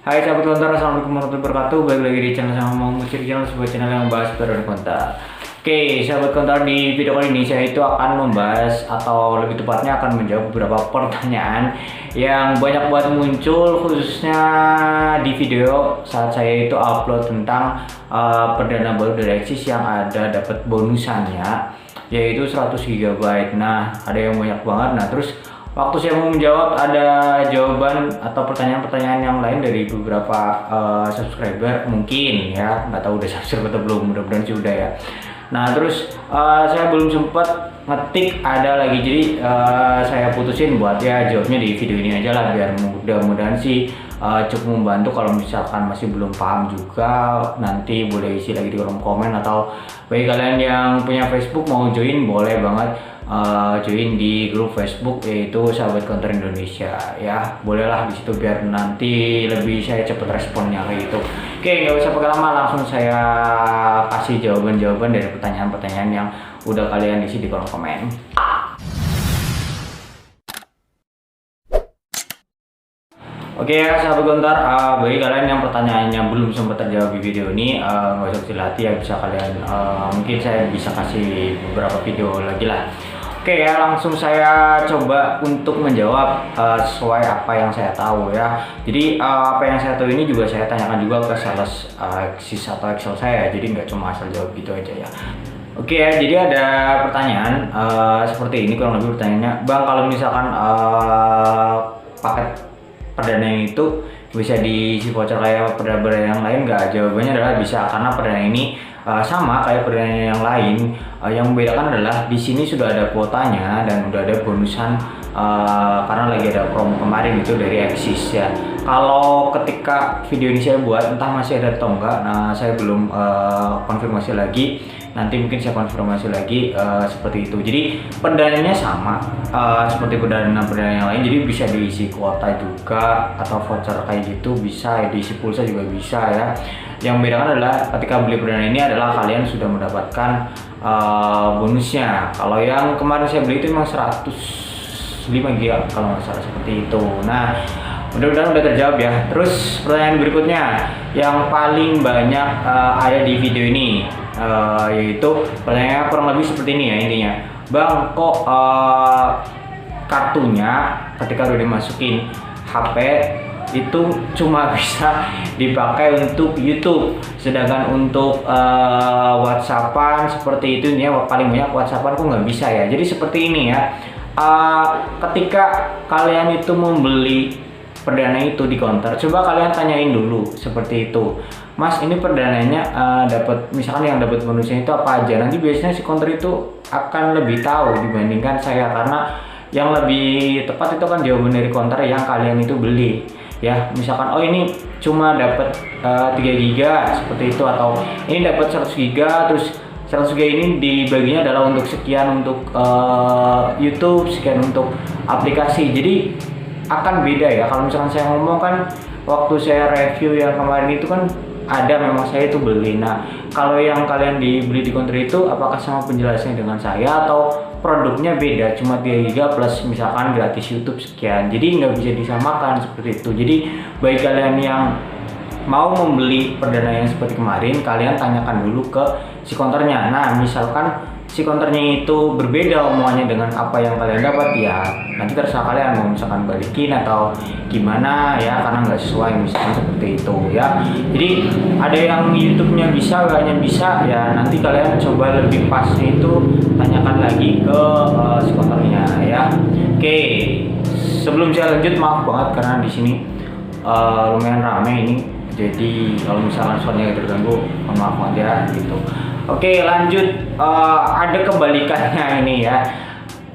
Hai sahabat konter, assalamualaikum warahmatullahi wabarakatuh. Balik lagi di channel sama Mau Musik Channel, sebuah channel yang membahas perdan konter. Oke, sahabat konter, di video kali ini saya itu akan membahas atau lebih tepatnya akan menjawab beberapa pertanyaan yang banyak banget muncul, khususnya di video saat saya itu upload tentang perdana baru dari Axis yang ada dapat bonusannya, yaitu 100 GB. Nah, ada yang banyak banget. Nah, terus waktu saya mau menjawab, ada jawaban atau pertanyaan-pertanyaan yang lain dari beberapa subscriber, mungkin ya, nggak tahu udah subscribe atau belum, mudah-mudahan sih udah ya. Nah, terus saya belum sempat ngetik ada lagi, jadi saya putusin buat ya jawabnya di video ini aja lah, biar mudah-mudahan sih cukup membantu. Kalau misalkan masih belum paham juga, nanti boleh isi lagi di kolom komen, atau bagi kalian yang punya Facebook mau join, boleh banget join di grup Facebook yaitu Sahabat Konter Indonesia ya, bolehlah di situ biar nanti lebih saya cepet responnya kayak gitu. Oke, nggak usah pakai lama, langsung saya kasih jawaban-jawaban dari pertanyaan-pertanyaan yang udah kalian isi di kolom komen. Oke ya sahabat Gontar, bagi kalian yang pertanyaannya belum sempat terjawab di video ini, nggak usah kecil hati ya, bisa kalian mungkin saya bisa kasih beberapa video lagi lah. Oke ya, langsung saya coba untuk menjawab sesuai apa yang saya tahu ya. Jadi apa yang saya tahu ini juga saya tanyakan juga ke sales Axis atau Excel saya, jadi nggak cuma asal jawab gitu aja ya. Oke ya, jadi ada pertanyaan seperti ini, kurang lebih pertanyaannya, Bang, kalau misalkan paket perdana itu bisa diisi voucher kayak perdana yang lain nggak? Jawabannya adalah bisa, karena perdana ini sama kayak perdana yang lain. Yang membedakan adalah di sini sudah ada kuotanya dan udah ada bonusan karena lagi ada promo kemarin itu dari Axis ya. Kalau ketika video ini saya buat, entah masih ada atau enggak, nah saya belum konfirmasi lagi. Nanti mungkin saya konfirmasi lagi seperti itu. Jadi perdananya sama seperti perdana yang lain, jadi bisa diisi kuota juga atau voucher kayak gitu, bisa diisi pulsa juga bisa ya. Yang membedakan adalah ketika beli perdana ini adalah kalian sudah mendapatkan bonusnya. Kalau yang kemarin saya beli itu memang 105 GB kalau nggak salah, seperti itu. Nah, mudah-mudahan udah terjawab ya. Terus pertanyaan berikutnya yang paling banyak ada di video ini, yaitu pertanyaannya kurang lebih seperti ini ya intinya. Bang, kok kartunya ketika udah dimasukin HP itu cuma bisa dipakai untuk YouTube, sedangkan untuk WhatsAppan seperti itu ya, paling banyak WhatsAppan kok nggak bisa ya. Jadi seperti ini ya, ketika kalian itu membeli perdana itu di counter, coba kalian tanyain dulu seperti itu, Mas, ini perdananya dapat, misalkan yang dapat bonusnya itu apa aja. Nanti biasanya si counter itu akan lebih tahu dibandingkan saya, karena yang lebih tepat itu kan jawaban dari counter yang kalian itu beli ya. Misalkan oh ini cuma dapat 3 GB seperti itu, atau ini dapat 100 GB, terus 100 GB ini dibaginya adalah untuk sekian untuk YouTube, sekian untuk aplikasi. Jadi akan beda ya. Kalau misalkan saya ngomong kan, waktu saya review yang kemarin itu kan ada memang saya itu beli. Nah, kalau yang kalian dibeli di counter itu apakah sama penjelasannya dengan saya, atau produknya beda, cuma 3 GB plus misalkan gratis YouTube sekian. Jadi nggak bisa disamakan seperti itu. Jadi bagi kalian yang mau membeli perdana yang seperti kemarin, kalian tanyakan dulu ke si counternya. Nah, misalkan si counternya itu berbeda omongannya dengan apa yang kalian dapat, ya nanti terserah kalian mau misalkan balikin atau gimana ya, karena nggak sesuai misalkan seperti itu ya. Jadi ada yang YouTube-nya bisa, gaknya bisa ya, nanti kalian coba lebih pasnya itu tanyakan lagi ke si counternya ya. Oke, sebelum saya lanjut, maaf banget karena di sini lumayan rame ini, jadi kalau misalkan suaranya terganggu, mohon maaf banget ya gitu. Oke, lanjut. Ada kebalikannya ini ya,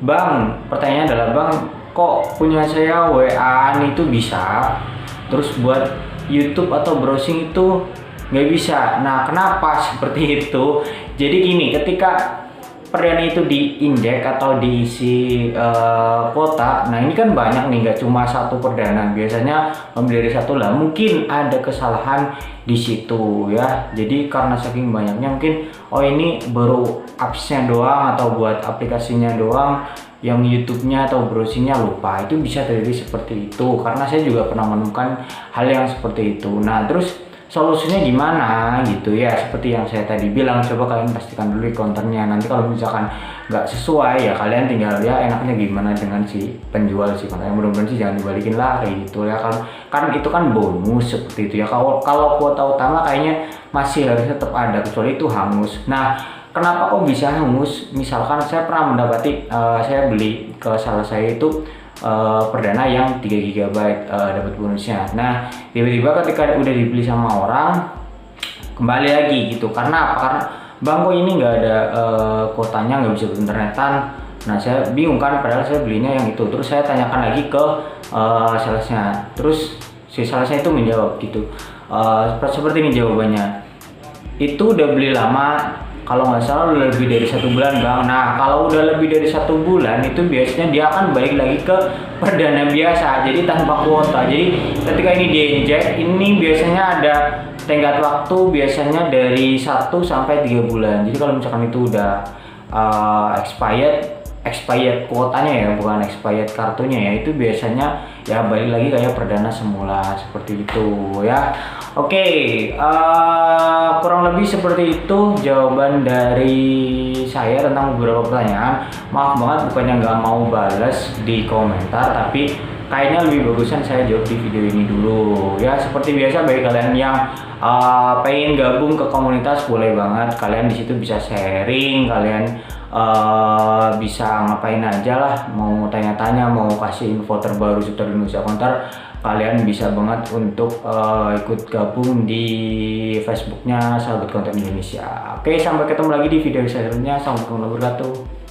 Bang. Pertanyaannya adalah, Bang, kok punya saya WA-an itu bisa, terus buat YouTube atau browsing itu nggak bisa. Nah, kenapa seperti itu? Jadi gini, ketika perdana itu diinjek atau diisi kuota, nah ini kan banyak nih, nggak cuma satu perdana, biasanya lebih dari satu lah, mungkin ada kesalahan di situ ya. Jadi karena saking banyaknya, mungkin oh ini baru apps-nya doang atau buat aplikasinya doang yang YouTube-nya atau browsingnya lupa. Itu bisa terjadi seperti itu karena saya juga pernah menemukan hal yang seperti itu. Nah terus solusinya gimana gitu ya, seperti yang saya tadi bilang, coba kalian pastikan dulu kontennya. Nanti kalau misalkan nggak sesuai ya kalian tinggal ya enaknya gimana dengan si penjual si kontennya. Mudah-mudahan sih jangan dibalikin lah kayak gitu ya, kan itu kan bonus seperti itu ya. Kalau kuota utama kayaknya masih harus tetap ada, kecuali itu hangus. Nah kenapa kok bisa hangus? Misalkan saya pernah mendapati, saya beli ke salah saya itu perdana yang 3 GB dapat bonusnya. Nah tiba-tiba ketika udah dibeli sama orang kembali lagi gitu. Karena apa? Karena bang kok ini nggak ada kuotanya, nggak bisa internetan. Nah saya bingung kan, padahal saya belinya yang itu. Terus saya tanyakan lagi ke salesnya. Terus si salesnya itu menjawab gitu, seperti ini jawabannya, itu udah beli lama, kalau nggak salah udah lebih dari 1 bulan bang. Nah kalau udah lebih dari 1 bulan itu biasanya dia akan balik lagi ke perdana biasa, jadi tanpa kuota. Jadi ketika ini diinjek, ini biasanya ada tenggat waktu, biasanya dari 1 sampai 3 bulan. Jadi kalau misalkan itu udah expired kuotanya ya, bukan expired kartunya ya, itu biasanya ya balik lagi kayak perdana semula seperti itu ya. Oke, kurang lebih seperti itu jawaban dari saya tentang beberapa pertanyaan. Maaf banget bukannya nggak mau balas di komentar, tapi kayaknya lebih bagusan saya jawab di video ini dulu ya. Seperti biasa bagi kalian yang pengen gabung ke komunitas, boleh banget, kalian di situ bisa sharing, kalian bisa ngapain aja lah, mau tanya-tanya, mau kasih info terbaru seputar Indonesia Counter, kalian bisa banget untuk ikut gabung di Facebooknya Sahabat Konten Indonesia. Oke, sampai ketemu lagi di video selanjutnya. Assalamualaikum warahmatullahi wabarakatuh.